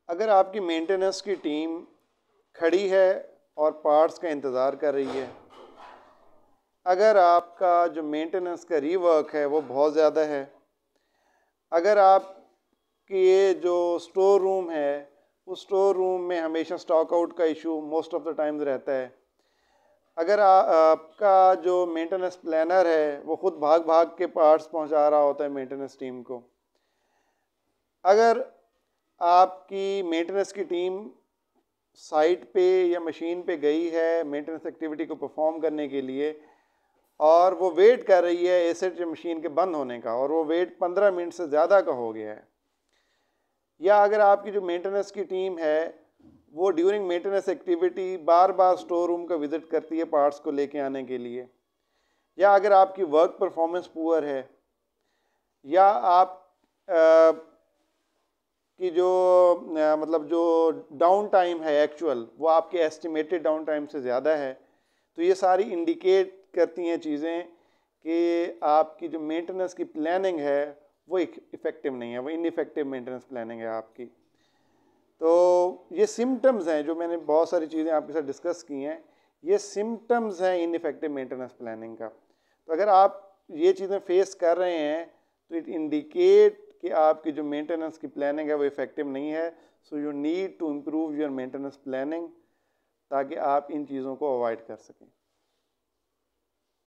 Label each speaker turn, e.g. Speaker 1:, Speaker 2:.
Speaker 1: अगर आपकी मेंटेनेंस की टीम खड़ी है और पार्ट्स का इंतज़ार कर रही है, अगर आपका जो मेंटेनेंस का रीवर्क है वो बहुत ज़्यादा है, अगर आपकी ये जो स्टोर रूम है उस स्टोर रूम में हमेशा स्टॉक आउट का issue most of the times रहता है, अगर आपका जो मेंटेनेंस प्लानर है वो खुद भाग भाग के पार्ट्स पहुंचा रहा होता है मेंटेनेंस टीम को, अगर आपकी मेंटेनेंस की टीम साइट पे या मशीन पे गई है मेंटेनेंस एक्टिविटी को परफॉर्म करने के लिए और वो वेट कर रही है एसिड मशीन के बंद होने का और वो वेट 15 मिनट से ज़्यादा का हो गया है, या अगर आपकी जो मेंटेनेंस की टीम है वो ड्यूरिंग मेंटेनेंस एक्टिविटी बार बार स्टोर रूम का विज़िट करती है पार्ट्स को लेके आने के लिए, या अगर आपकी वर्क परफॉर्मेंस पुअर है, या आप कि जो मतलब जो डाउन टाइम है एक्चुअल वो आपके एस्टिमेटेड डाउन टाइम से ज़्यादा है, तो ये सारी इंडिकेट करती हैं चीज़ें कि आपकी जो मेंटेनेंस की प्लानिंग है वो इफ़ेक्टिव नहीं है, वो इनइफेक्टिव मेंटेनेंस प्लानिंग है आपकी। तो ये सिम्टम्स हैं जो मैंने बहुत सारी चीज़ें आपके साथ डिस्कस की हैं, ये सिम्टम्स हैं इनइफेक्टिव मेंटेनेंस प्लानिंग का। तो अगर आप ये चीज़ें फेस कर रहे हैं तो इट इंडिकेट कि आपकी जो मेंटेनेंस की प्लानिंग है वो इफ़ेक्टिव नहीं है। So you need to improve your maintenance planning ताकि आप इन चीज़ों को अवॉइड कर सकें।